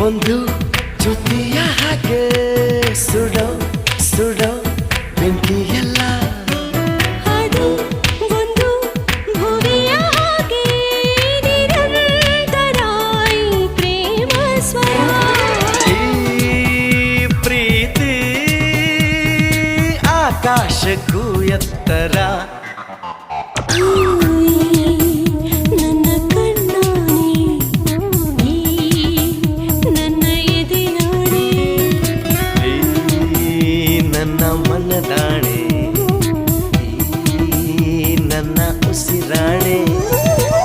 ಒಂದು ಜ್ಯೋತಿಯ ಹಾಗೆ ಸುಡೋ ಸುಡೋ ಬೆಂಕಿಯಲ್ಲ ಅದು ಒಂದು ಭುವಿಯ ಹಾಗೆ ನಿರಂತರ ಈ ಪ್ರೇಮ ಸ್ವರ ಈ ಪ್ರೀತಿ ಆಕಾಶಕ್ಕೂ ಎತ್ತರ